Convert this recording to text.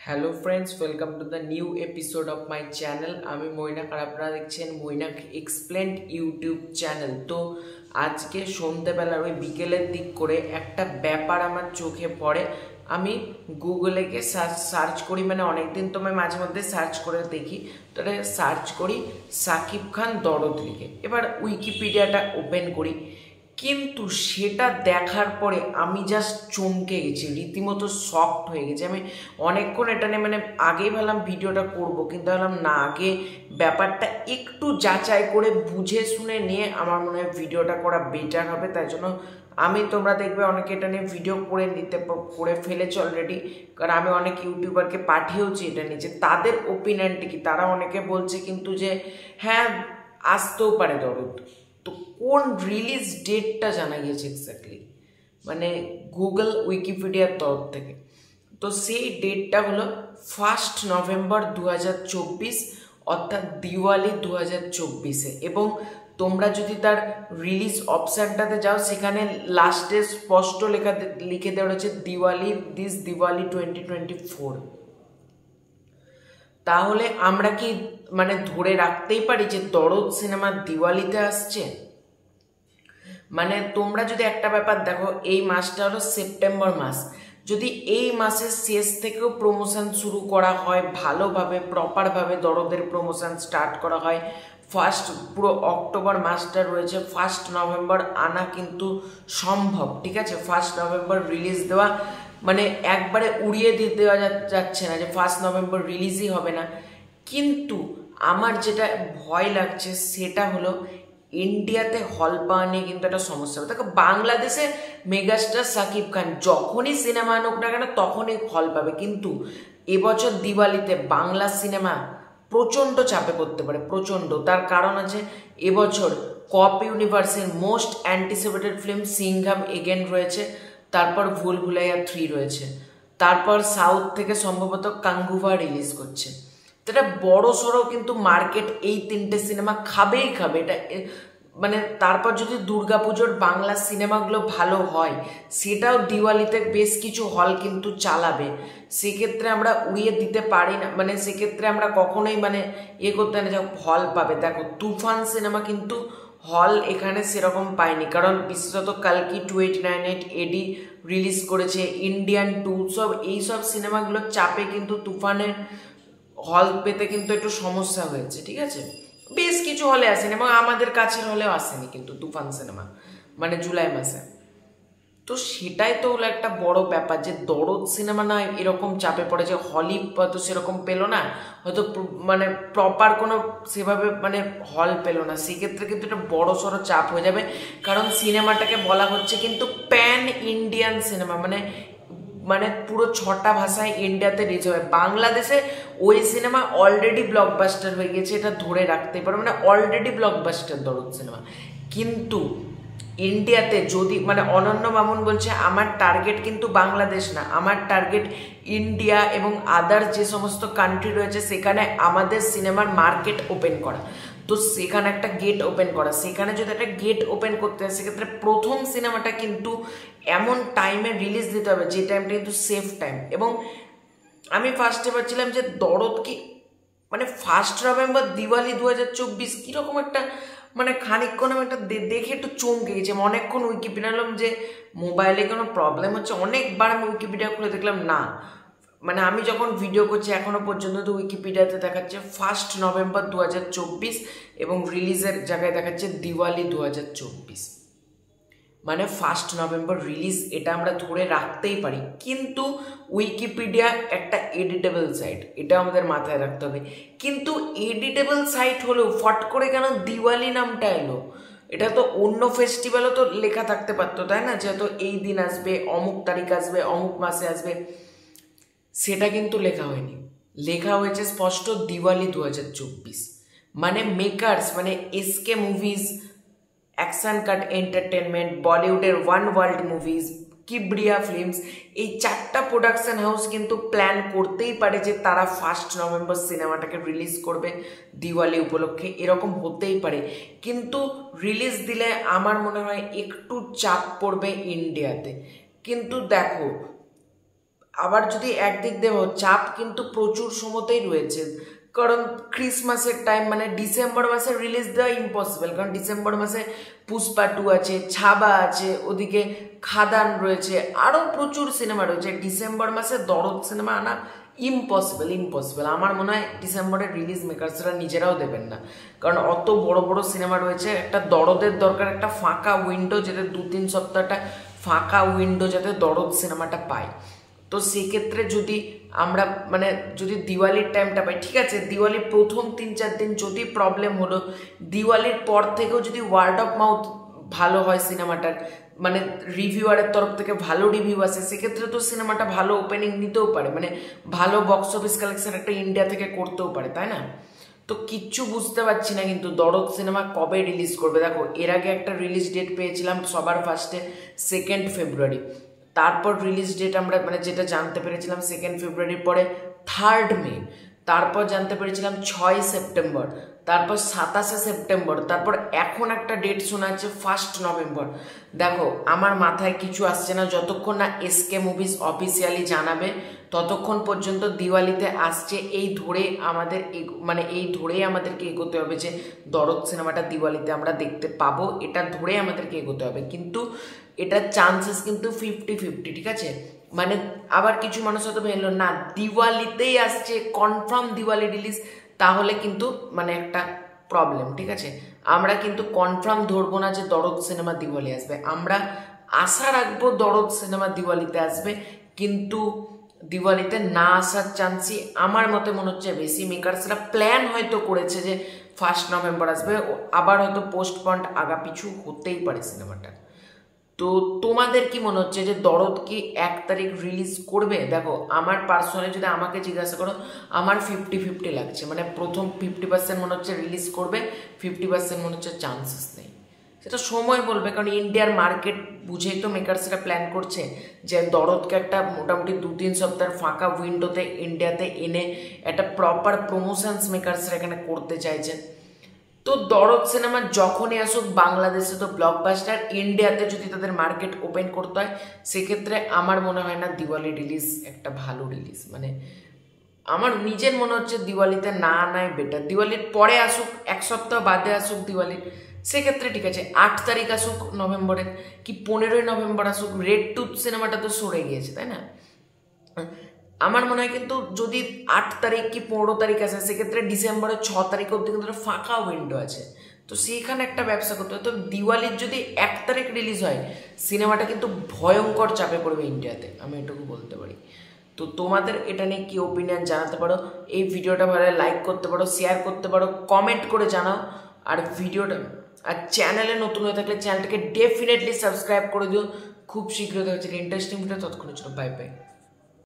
Hello friends, welcome to the new episode of my channel. আমি মৈনাক আর আপনারা দেখছেন Mainak explained YouTube channel. তো আজকে সন্ধ্যেবেলার ওই বিকেলের দিক করে একটা ব্যাপার আমার চোখে পড়ে। আমি গুগলে গিয়ে সার্চ করি, মানে অনেকদিন তো আমি মাঝে মধ্যে সার্চ করে দেখি, তো সার্চ করি সাকিব খান দরদ লিখে। এবার উইকিপিডিয়াটা ওপেন করি, কিন্তু সেটা দেখার পরে আমি জাস্ট চমকে গেছি, রীতিমতো শকড হয়ে গেছি। আমি অনেকক্ষণ এটা নিয়ে মানে আগেই ভাবলাম ভিডিওটা করব, কিন্তু ভাবলাম না, আগে ব্যাপারটা একটু যাচাই করে বুঝে শুনে নিয়ে আমার মনে হয় ভিডিওটা করা বেটার হবে। তাই জন্য তোমরা দেখবে অনেকে এটা নিয়ে ভিডিও করে ফেলেছে অলরেডি, কারণ আমি অনেক ইউটিউবারকে পাঠিয়েওছি এটা নিয়ে যে তাদের ওপিনিয়নটা কি। তারা অনেকে বলছে কিন্তু যে হ্যাঁ আসতেও পারে দরদ। তো কোন রিলিজ ডেটটা জানা গিয়েছে এক্স্যাক্টলি, মানে গুগল উইকিপিডিয়ার তরফ থেকে। তো সেই ডেটটা হলো 1 নভেম্বর 2024, অর্থাৎ দিওয়ালি 2024-এ। এবং তোমরা যদি তার রিলিজ অপশানটাতে যাও, সেখানে লাস্টে স্পষ্ট লিখে দেওয়া রয়েছে দিওয়ালি 2024। তাহলে আমরা কি মানে ধরে রাখতেই পারি যে দরদ সিনেমা দিওয়ালিতে আসছে? মানে তোমরা যদি একটা ব্যাপার দেখো, এই মাসটা হলো সেপ্টেম্বর মাস, যদি এই মাসের শেষ থেকেও প্রমোশন শুরু করা হয় ভালোভাবে, প্রপারভাবে দরদের প্রমোশন স্টার্ট করা হয়, পুরো অক্টোবর মাসটা রয়েছে, 1 নভেম্বর আনা কিন্তু সম্ভব। ঠিক আছে, 1 নভেম্বর রিলিজ দেওয়া মানে একবারে উড়িয়ে দিয়ে দেওয়া যাচ্ছে না যে 1 নভেম্বর রিলিজই হবে না। কিন্তু আমার যেটা ভয় লাগছে সেটা হলো ইন্ডিয়াতে হল পাওয়া নিয়ে কিন্তু একটা সমস্যা হবে। দেখো, বাংলাদেশে মেগাস্টার সাকিব খান যখনই সিনেমা আনুক না কেন তখনই হল পাবে, কিন্তু এবছর দিওয়ালিতে বাংলা সিনেমা প্রচণ্ড চাপে পড়তে পারে, প্রচণ্ড। তার কারণ আছে, এবছর কপ ইউনিভার্সের most anticipated film Singham again রয়েছে, তারপর ভুল ভুলাইয়া 3 রয়েছে, তারপর সাউথ থেকে সম্ভবত কাঙ্গুভা রিলিজ করছে। তো এটা বড় সড়ো কিন্তু মার্কেট এই 3টে সিনেমা খাবেই খাবে এটা, মানে তারপর যদি দুর্গাপুজোর বাংলা সিনেমাগুলো ভালো হয়, সেটাও দিওয়ালিতে বেশ কিছু হল কিন্তু চালাবে। সেক্ষেত্রে আমরা উড়িয়ে দিতে পারি না, মানে সেক্ষেত্রে আমরা কখনোই মানে করতে না যে হল পাবে। দেখো, তুফান সিনেমা কিন্তু হল এখানে সেরকম পায়নি, কারণ বিশেষত কালকি 2898 এডি রিলিজ করেছে, ইন্ডিয়ান 2, এইসব সিনেমাগুলোর চাপে কিন্তু তুফানের হল পেতে কিন্তু একটু সমস্যা হয়েছে। ঠিক আছে, বেশ কিছু হলে আসেনি, এবং আমাদের কাছের হলেও আসেনি কিন্তু তুফান সিনেমা, মানে জুলাই মাসে। তো সেটাই তো হলো একটা বড় ব্যাপার, যে দরদ সিনেমা না এরকম চাপে পড়ে যে হলই হয়তো সেরকম পেলো না, হয়তো মানে প্রপার কোনো সেভাবে মানে হল পেলো না। সেক্ষেত্রে কিন্তু একটা বড় সড়ো চাপ হয়ে যাবে, কারণ সিনেমাটাকে বলা হচ্ছে কিন্তু প্যান ইন্ডিয়ান সিনেমা, মানে মানে পুরো 6টা ভাষায় ইন্ডিয়াতে রিলিজ হবে। বাংলাদেশে ওই সিনেমা অলরেডি ব্লকবাস্টার হয়ে গেছে, এটা ধরে রাখতেই পারো, মানে অলরেডি ব্লকবাস্টার দরদ সিনেমা। কিন্তু ইন্ডিয়াতে যদি মানে অনন্য মামুন বলছে আমার টার্গেট কিন্তু বাংলাদেশ না, আমার টার্গেট ইন্ডিয়া এবং আদার যে সমস্ত কান্ট্রি রয়েছে সেখানে আমাদের সিনেমার মার্কেট ওপেন করা। তো সেখানে একটা গেট ওপেন করা, সেখানে যদি একটা গেট ওপেন করতে হয়, সেক্ষেত্রে প্রথম সিনেমাটা কিন্তু এমন টাইমে রিলিজ দিতে হবে যে টাইমটা কিন্তু সেফ টাইম। এবং আমি ফার্স্টে ভাবছিলাম যে দরদ কি মানে 1 নভেম্বর দিওয়ালি 2024 কীরকম একটা মানে খানিকক্ষণ আমি একটা দেখে একটু চমকে গেছি। আমি অনেকক্ষণ উইকিপিডিয়া নিলাম যে মোবাইলে কোনো প্রবলেম হচ্ছে, অনেকবার আমি উইকিপিডিয়া খুলে দেখলাম না, মানে আমি যখন ভিডিও করছি এখনো পর্যন্ত তো উইকিপিডিয়াতে দেখাচ্ছে 1 নভেম্বর 2024 এবং রিলিজের জায়গায় দেখাচ্ছে দিওয়ালি 2024, মানে 1 নভেম্বর রিলিজ, এটা আমরা ধরে রাখতেই পারি। কিন্তু উইকিপিডিয়া একটা এডিটেবল সাইট, এটা আমাদের মাথায় রাখতে হবে। কিন্তু এডিটেবল সাইট হলেও ফট করে কেন দিওয়ালি নামটা এলো? এটা তো অন্য ফেস্টিভ্যালও তো লেখা থাকতে পারতো, তাই না? যেহেতু এই দিন আসবে, অমুক তারিখ আসবে, অমুক মাসে আসবে, সেটা কিন্তু লেখা হয়নি। লেখা হয়েছে স্পষ্ট দিওয়ালি 2024। মানে মেকার্স মানে SK movies, action cut entertainment, বলিউডের one world movies, Kibria films, এই 4টা প্রোডাকশন হাউস কিন্তু প্ল্যান করতেই পারে যে তারা 1 নভেম্বর সিনেমাটাকে রিলিজ করবে দিওয়ালি উপলক্ষে, এরকম হতেই পারে। কিন্তু রিলিজ দিলে আমার মনে হয় একটু চাপ পড়বে ইন্ডিয়াতে। কিন্তু দেখো, আবার যদি একদিক দেখো চাপ কিন্তু প্রচুর সময়তেই রয়েছে, কারণ ক্রিসমাসের টাইম, মানে ডিসেম্বর মাসে রিলিজ দেওয়া ইম্পসিবল, কারণ ডিসেম্বর মাসে পুষ্পা 2 আছে, ছাবা আছে, ওদিকে খাদান রয়েছে, আরও প্রচুর সিনেমা রয়েছে। ডিসেম্বর মাসে দরদ সিনেমা আনা ইম্পসিবল। আমার মনে হয় ডিসেম্বরের রিলিজ মেকার্সরা নিজেরাও দেবেন না, কারণ অত বড় বড় সিনেমা রয়েছে। একটা দরদের দরকার, একটা ফাঁকা উইন্ডো, যাতে 2-3 সপ্তাহটা ফাঁকা উইন্ডো যাতে দরদ সিনেমাটা পায়। তো সেক্ষেত্রে যদি আমরা মানে যদি দিওয়ালির টাইমটা পাই, ঠিক আছে, দিওয়ালির প্রথম 3-4 দিন যদি প্রবলেম হলো, দিওয়ালির পর থেকেও যদি ওয়ার্ড অফ মাউথ ভালো হয় সিনেমাটার, মানে রিভিউয়ারের তরফ থেকে ভালো রিভিউ আসে, সেক্ষেত্রে তো সিনেমাটা ভালো ওপেনিং নিতেও পারে, মানে ভালো বক্স অফিস কালেকশন একটা ইন্ডিয়া থেকে করতেও পারে, তাই না? তো কিচ্ছু বুঝতে পারছি না কিন্তু দরদ সিনেমা কবে রিলিজ করবে। দেখো এর আগে একটা রিলিজ ডেট পেয়েছিলাম সবার ফার্স্টে 2 ফেব্রুয়ারি, তারপর রিলিজ ডেট আমরা মানে যেটা জানতে পেরেছিলাম 2 ফেব্রুয়ারির পরে 3 মে, তারপর জানতে পেরেছিলাম 6 সেপ্টেম্বর, তারপর 27 সেপ্টেম্বর, তারপর এখন একটা ডেট শোনা যাচ্ছে 1 নভেম্বর। দেখো আমার মাথায় কিছু আসছে না, যতক্ষণ না এসকে মুভিজ অফিসিয়ালি জানাবে ততক্ষণ পর্যন্ত দিওয়ালিতে আসছে এই ধরে আমাদের মানে এই ধরেই আমাদেরকে এগোতে হবে যে দরদ সিনেমাটা দিওয়ালিতে আমরা দেখতে পাবো, এটা ধরে আমাদেরকে এগোতে হবে। কিন্তু এটার চান্সেস কিন্তু 50-50, ঠিক আছে? মানে আবার কিছু মানুষ হয়তো ভাবলো না দিওয়ালিতেই আসছে কনফার্ম দিওয়ালি রিলিজ, তাহলে কিন্তু মানে একটা প্রবলেম, ঠিক আছে? আমরা কিন্তু কনফার্ম ধরবো না যে দরদ সিনেমা দিওয়ালি আসবে, আমরা আশা রাখবো দরদ সিনেমা দিওয়ালিতে আসবে, কিন্তু দিওয়ালিতে না আসার চান্সই আমার মতে মনে হচ্ছে বেশি। মেকার্সরা প্ল্যান হয়তো করেছে যে 1 নভেম্বর আসবে, আবার হয়তো পোস্টপন্ড আগা পিছু হতেই পারে সিনেমাটা। তো তোমাদের কি মনে হচ্ছে যে দরদ কি 1 তারিখ রিলিজ করবে? দেখো আমার পার্সোনালি যদি আমাকে জিজ্ঞাসা করো, আমার 50-50 লাগছে, মানে প্রথম 50% মনে হচ্ছে রিলিজ করবে, 50% মনে হচ্ছে চান্সেস নেই। সেটা সময় বলবে, কারণ ইন্ডিয়ার মার্কেট বুঝেই তো মেকার্সরা প্ল্যান করছে যে দরদকে একটা মোটামুটি 2-3 সপ্তাহের ফাঁকা উইন্ডোতে ইন্ডিয়াতে এনে একটা প্রপার প্রমোশনস মেকার্সরা এখানে করতে চাইছে। তো দরদ সিনেমা যখনই আসুক বাংলাদেশে তো ব্লকবাস্টার, ইন্ডিয়াতে যদি তাদের মার্কেট ওপেন করতে হয় সেক্ষেত্রে আমার মনে হয় না দিওয়ালি রিলিজ একটা ভালো রিলিজ, মানে আমার নিজের মনে হচ্ছে দিওয়ালিতে না আনাই বেটার। দিওয়ালির পরে আসুক, 1 সপ্তাহ বাদে আসুক দিওয়ালি, সেক্ষেত্রে ঠিক আছে। 8 তারিখ আসুক নভেম্বরের, কি 15 নভেম্বর আসুক, রেড টুথ সিনেমাটা তো সরে গিয়েছে, তাই না? আমার মনে হয় কিন্তু যদি 8 তারিখ কি 15 তারিখ আসে, সেক্ষেত্রে ডিসেম্বরের 6 তারিখ অব্দি কিন্তু একটা ফাঁকা উইন্ডো আছে, তো সেইখানে একটা ব্যবসা করতে হয়। তো দিওয়ালির যদি 1 তারিখ রিলিজ হয় সিনেমাটা কিন্তু ভয়ঙ্কর চাপে পড়বে ইন্ডিয়াতে, আমি এটুকু বলতে পারি। তো তোমাদের এটা নিয়ে কি ওপিনিয়ন জানাতে পারো, এই ভিডিওটা ভালো লাইক করতে পারো, শেয়ার করতে পারো, কমেন্ট করে জানাও। আর ভিডিওটা আর চ্যানেলে নতুন হয়ে থাকলে চ্যানেলটাকে ডেফিনেটলি সাবস্ক্রাইব করে দিও। খুব শীঘ্রই দেখা হচ্ছে ইন্টারেস্টিং ভিডিও, ততক্ষণের জন্য বাই বাই।